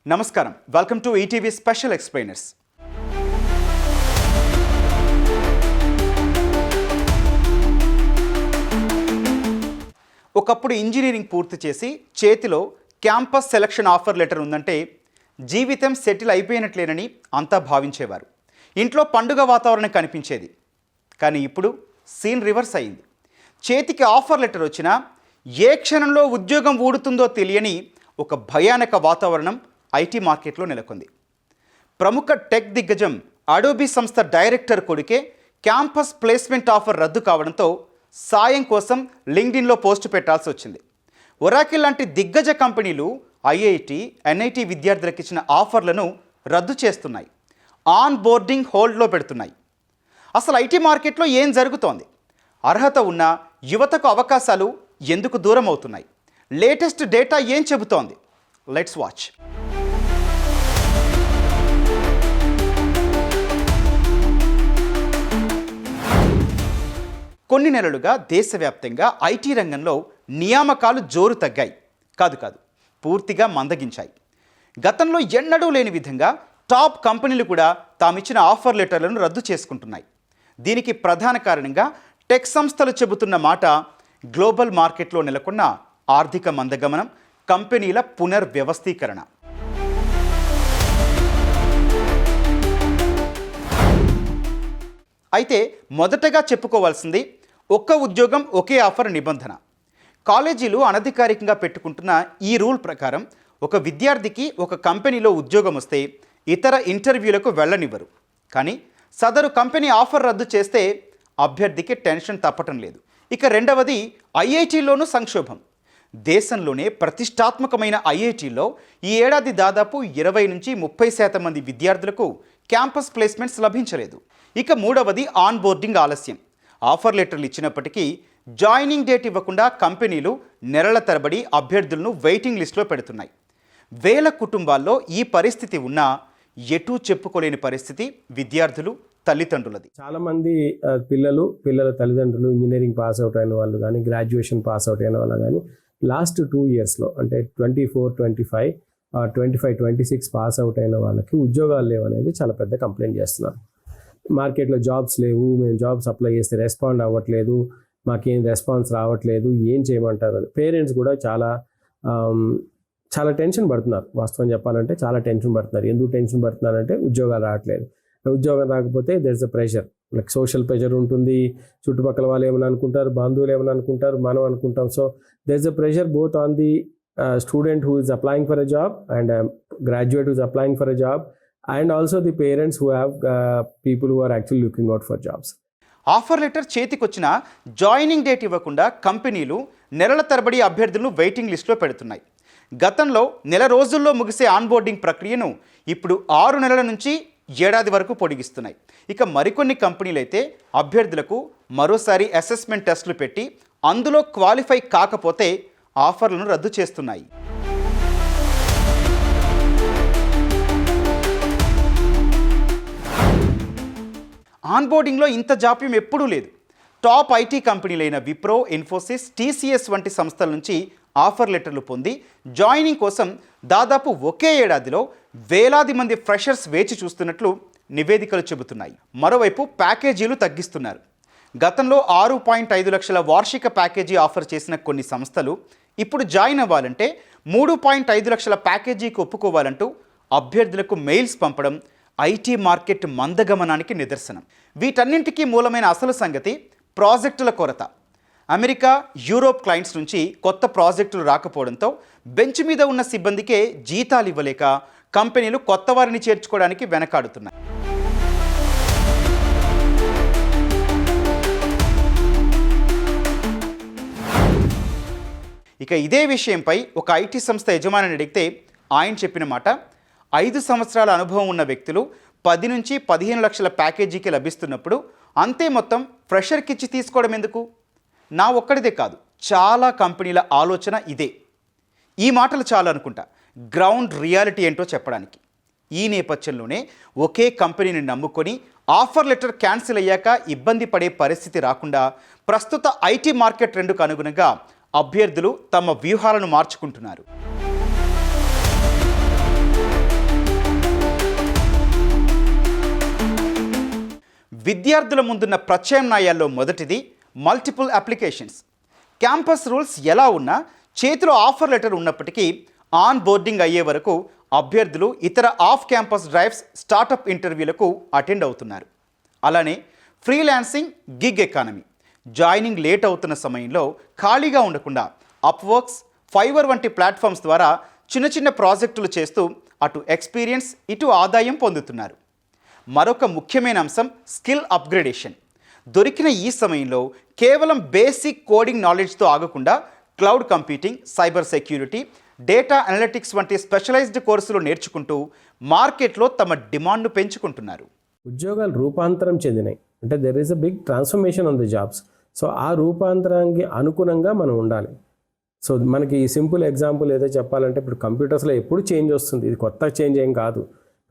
నమస్కారం, welcome to ETV special ఎక్స్ప్లెయినర్స్. ఒకప్పుడు engineering పూర్తి చేసి చేతిలో క్యాంపస్ సెలక్షన్ ఆఫర్ లెటర్ ఉందంటే జీవితం సెటిల్ అయిపోయినట్లేనని అంతా భావించేవారు. ఇంట్లో పండుగ వాతావరణం కనిపించేది. కానీ ఇప్పుడు సీన్ రివర్స్ అయింది. చేతికి ఆఫర్ లెటర్ వచ్చినా ఏ క్షణంలో ఉద్యోగం ఊడుతుందో తెలియని ఒక భయానక వాతావరణం ఐటీ మార్కెట్లో నెలకొంది. ప్రముఖ టెక్ దిగ్గజం అడోబీ సంస్థ డైరెక్టర్ కొడుకే క్యాంపస్ ప్లేస్మెంట్ ఆఫర్ రద్దు కావడంతో సాయం కోసం లింక్డ్ఇన్లో పోస్ట్ పెట్టాల్సి వచ్చింది. ఒరాకిల్ లాంటి దిగ్గజ కంపెనీలు ఐఐటి, ఎన్ఐటి విద్యార్థులకు ఇచ్చిన ఆఫర్లను రద్దు చేస్తున్నాయి. ఆన్ బోర్డింగ్ హోల్డ్లో పెడుతున్నాయి. అసలు ఐటీ మార్కెట్లో ఏం జరుగుతోంది? అర్హత ఉన్న యువతకు అవకాశాలు ఎందుకు దూరం అవుతున్నాయి? లేటెస్ట్ డేటా ఏం చెబుతోంది? Let's watch. కొన్ని నెలలుగా దేశవ్యాప్తంగా ఐటీ రంగంలో నియామకాలు జోరు తగ్గాయి. కాదు పూర్తిగా మందగించాయి. గతంలో ఎన్నడూ లేని విధంగా టాప్ కంపెనీలు కూడా తామిచ్చిన ఆఫర్ లెటర్లను రద్దు చేసుకుంటున్నాయి. దీనికి ప్రధాన కారణంగా టెక్ సంస్థలు చెబుతున్న మాట గ్లోబల్ మార్కెట్లో నెలకొన్న ఆర్థిక మందగమనం, కంపెనీల పునర్వ్యవస్థీకరణ. అయితే మొదటగా చెప్పుకోవాల్సింది ఒక్క ఉద్యోగం ఒకే ఆఫర్ నిబంధన. కాలేజీలు అనధికారికంగా పెట్టుకుంటున్న ఈ రూల్ ప్రకారం ఒక విద్యార్థికి ఒక కంపెనీలో ఉద్యోగం వస్తే ఇతర ఇంటర్వ్యూలకు వెళ్ళనివ్వరు. కానీ సదరు కంపెనీ ఆఫర్ రద్దు చేస్తే అభ్యర్థికి టెన్షన్ తప్పటం లేదు. ఇక రెండవది ఐఐటీలోనూ సంక్షోభం. దేశంలోనే ప్రతిష్టాత్మకమైన ఐఐటీలో ఈ ఏడాది దాదాపు 20 నుంచి 30% మంది విద్యార్థులకు క్యాంపస్ ప్లేస్మెంట్స్ లభించలేదు. ఇక మూడవది ఆన్ బోర్డింగ్ ఆలస్యం. ఆఫర్ లెటర్లు ఇచ్చినప్పటికీ జాయినింగ్ డేట్ ఇవ్వకుండా కంపెనీలు నెలల తరబడి అభ్యర్థులను వెయిటింగ్ లిస్టులో పెడుతున్నాయి. వేల కుటుంబాల్లో ఈ పరిస్థితి ఉన్నా ఎటూ చెప్పుకోలేని పరిస్థితి విద్యార్థులు, తల్లిదండ్రులది. చాలామంది పిల్లల తల్లిదండ్రులు ఇంజనీరింగ్ పాస్ అవుట్ అయిన వాళ్ళు కానీ, గ్రాడ్యుయేషన్ పాస్ అవుట్ అయిన వాళ్ళు కానీ లాస్ట్ 2 ఇయర్స్లో అంటే 24-25, 25-26 పాస్ అవుట్ అయిన వాళ్ళకి ఉద్యోగాలు లేవు అనేది చాలా పెద్ద కంప్లైంట్ చేస్తున్నారు. మార్కెట్లో జాబ్స్ లేవు, మేము జాబ్స్ అప్లై చేస్తే రెస్పాండ్ అవ్వట్లేదు, మాకేం రెస్పాన్స్ రావట్లేదు, ఏం చేయమంటారు అని పేరెంట్స్ కూడా చాలా టెన్షన్ పడుతున్నారు. వాస్తవం చెప్పాలంటే చాలా టెన్షన్ పడుతున్నారు. ఎందుకు టెన్షన్ పడుతున్నారంటే ఉద్యోగాలు రావట్లేదు. ఉద్యోగం రాకపోతే there is a pressure, like social pressure ఉంటుంది. చుట్టుపక్కల వాళ్ళు ఏమైనా అనుకుంటారు, బంధువులు ఏమైనా అనుకుంటారు, మనం అనుకుంటాం. So there is a pressure both on the student who is applying for a job and graduate who is applying for a job and also the parents who have people who are actually looking out for jobs. Offer letter చేతికొచ్చిన joining date ఇవ్వకుండా కంపెనీలు నెలల తరబడి అభ్యర్థులను waiting లిస్టులో పెడుతున్నాయి. గతంలో నెల రోజుల్లో ముగిసే ఆన్బోర్డింగ్ ప్రక్రియను ఇప్పుడు 6 నెలల నుంచి ఏడాది వరకు పొడిగిస్తున్నాయి. ఇక మరికొన్ని కంపెనీలు అయితే అభ్యర్థులకు మరోసారి అసెస్మెంట్ టెస్టులు పెట్టి అందులో క్వాలిఫై కాకపోతే ఆఫర్లను రద్దు చేస్తున్నాయి. ఆన్బోర్డింగ్లో ఇంత జాప్యం ఎప్పుడూ లేదు. టాప్ ఐటీ కంపెనీలైన విప్రో, ఇన్ఫోసిస్, టీసీఎస్ వంటి సంస్థల నుంచి ఆఫర్ లెటర్లు పొంది జాయినింగ్ కోసం దాదాపు ఒకే ఏడాదిలో వేలాది మంది ఫ్రెషర్స్ వేచి చూస్తున్నట్లు నివేదికలు చెబుతున్నాయి. మరోవైపు ప్యాకేజీలు తగ్గిస్తున్నారు. గతంలో 6.5 లక్షల వార్షిక ప్యాకేజీ ఆఫర్ చేసిన కొన్ని సంస్థలు ఇప్పుడు జాయిన్ అవ్వాలంటే 3.5 లక్షల ప్యాకేజీకి ఒప్పుకోవాలంటూ అభ్యర్థులకు మెయిల్స్ పంపడం ఐటీ మార్కెట్ మందగమనానికి నిదర్శనం. వీటన్నింటికీ మూలమైన అసలు సంగతి ప్రాజెక్టుల కొరత. అమెరికా, యూరోప్ క్లయింట్స్ నుంచి కొత్త ప్రాజెక్టులు రాకపోవడంతో బెంచ్ మీద ఉన్న సిబ్బందికే జీతాలు ఇవ్వలేక కంపెనీలు కొత్త వారిని చేర్చుకోవడానికి వెనకాడుతున్నాయి. ఇక ఇదే విషయంపై ఒక ఐటీ సంస్థ యజమానిని అడిగితే ఆయన చెప్పిన మాట, 5 సంవత్సరాల అనుభవం ఉన్న వ్యక్తులు 10 నుంచి 15 లక్షల ప్యాకేజీకి లభిస్తున్నప్పుడు అంతే మొత్తం ఫ్రెషర్కి ఇచ్చి తీసుకోవడం ఎందుకు? నా ఒక్కడిదే కాదు, చాలా కంపెనీల ఆలోచన ఇదే. ఈ మాటలు చాలు అనుకుంటా గ్రౌండ్ రియాలిటీ ఏంటో చెప్పడానికి. ఈ నేపథ్యంలోనే ఒకే కంపెనీని నమ్ముకొని ఆఫర్ లెటర్ క్యాన్సిల్ అయ్యాక ఇబ్బంది పడే పరిస్థితి రాకుండా ప్రస్తుత ఐటీ మార్కెట్ ట్రెండ్కు అనుగుణంగా అభ్యర్థులు తమ వ్యూహాలను మార్చుకుంటున్నారు. విద్యార్థుల ముందున్న ప్రత్యామ్నాయాల్లో మొదటిది మల్టిపుల్ అప్లికేషన్స్. క్యాంపస్ రూల్స్ ఎలా ఉన్నా చేతిలో ఆఫర్ లెటర్ ఉన్నప్పటికీ ఆన్ బోర్డింగ్ అయ్యే వరకు అభ్యర్థులు ఇతర ఆఫ్ క్యాంపస్ డ్రైవ్స్, స్టార్టప్ ఇంటర్వ్యూలకు అటెండ్ అవుతున్నారు. అలానే freelancing, gig economy. Joining late అవుతున్న సమయంలో ఖాళీగా ఉండకుండా అప్వర్క్స్, ఫైవర్ వంటి ప్లాట్ఫామ్స్ ద్వారా చిన్న చిన్న ప్రాజెక్టులు చేస్తూ అటు ఎక్స్పీరియన్స్, ఇటు ఆదాయం పొందుతున్నారు. మరొక ముఖ్యమైన అంశం స్కిల్ అప్గ్రేడేషన్. దొరికిన ఈ సమయంలో కేవలం బేసిక్ కోడింగ్ నాలెడ్జ్తో ఆగకుండా cloud computing, cyber security, data analytics వంటి స్పెషలైజ్డ్ కోర్సులు నేర్చుకుంటూ మార్కెట్లో తమ డిమాండ్ను పెంచుకుంటున్నారు. ఉద్యోగాలు రూపాంతరం చెందినాయి అంటే there is a big transformation on the jobs. So ఆ రూపాంతరానికి అనుగుణంగా మనం ఉండాలి. సో మనకి ఈ సింపుల్ ఎగ్జాంపుల్ ఏదో చెప్పాలంటే ఇప్పుడు కంప్యూటర్స్లో ఎప్పుడు చేంజ్ వస్తుంది. ఇది కొత్త చేంజ్ ఏం కాదు.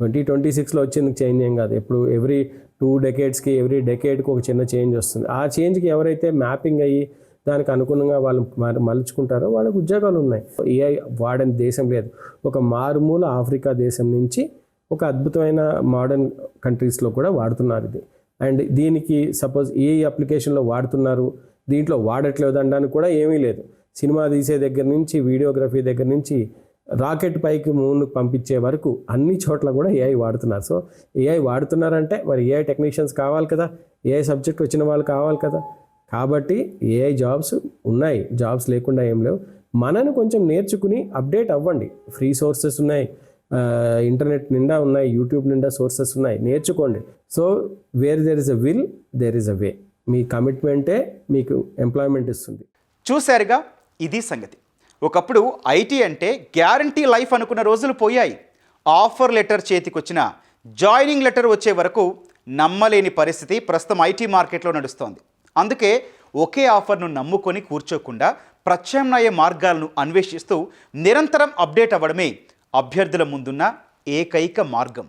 2026లో వచ్చింది చేంజ్ ఏం కాదు. ఎప్పుడు ఎవ్రీ 2 డెకేడ్స్కి, ఎవ్రీ డెకేడ్కి ఒక చిన్న చేంజ్ వస్తుంది. ఆ చేంజ్కి ఎవరైతే మ్యాపింగ్ అయ్యి దానికి అనుగుణంగా వాళ్ళు మలుచుకుంటారో వాళ్ళకి ఉద్యోగాలు ఉన్నాయి. ఏఐ వాడని దేశం లేదు. ఒక మారుమూల ఆఫ్రికా దేశం నుంచి ఒక అద్భుతమైన మోడర్న్ కంట్రీస్లో కూడా వాడుతున్నారు ఇది. అండ్ దీనికి సపోజ్ ఏ అప్లికేషన్లో వాడుతున్నారు, దీంట్లో వాడట్లేదు అనడానికి కూడా ఏమీ లేదు. సినిమా తీసే దగ్గర నుంచి, వీడియోగ్రఫీ దగ్గర నుంచి, రాకెట్ పైకి మూన్కి పంపించే వరకు అన్ని చోట్ల కూడా ఏఐ వాడుతున్నారు. సో ఏఐ వాడుతున్నారంటే మరి ఏఐ టెక్నీషియన్స్ కావాలి కదా, ఏఐ సబ్జెక్ట్ వచ్చిన వాళ్ళు కావాలి కదా. కాబట్టి ఏఐ జాబ్స్ ఉన్నాయి, జాబ్స్ లేకుండా ఏం లేవు. మనను కొంచెం నేర్చుకుని అప్డేట్ అవ్వండి. ఫ్రీ సోర్సెస్ ఉన్నాయి, ఇంటర్నెట్ నిండా ఉన్నాయి, యూట్యూబ్ నిండా సోర్సెస్ ఉన్నాయి, నేర్చుకోండి. So where there is a will there is a way. మీ కమిట్మెంటే మీకు ఎంప్లాయ్మెంట్ ఇస్తుంది. చూశారుగా, ఇది సంగతి. ఒకప్పుడు ఐటీ అంటే గ్యారంటీ లైఫ్ అనుకున్న రోజులు పోయాయి. ఆఫర్ లెటర్ చేతికొచ్చిన జాయినింగ్ లెటర్ వచ్చే వరకు నమ్మలేని పరిస్థితి ప్రస్తుతం ఐటీ మార్కెట్లో నడుస్తోంది. అందుకే ఒకే ఆఫర్ను నమ్ముకొని కూర్చోకుండా ప్రత్యామ్నాయ మార్గాలను అన్వేషిస్తూ నిరంతరం అప్డేట్ అవ్వడమే అభ్యర్థుల ముందున్న ఏకైక మార్గం.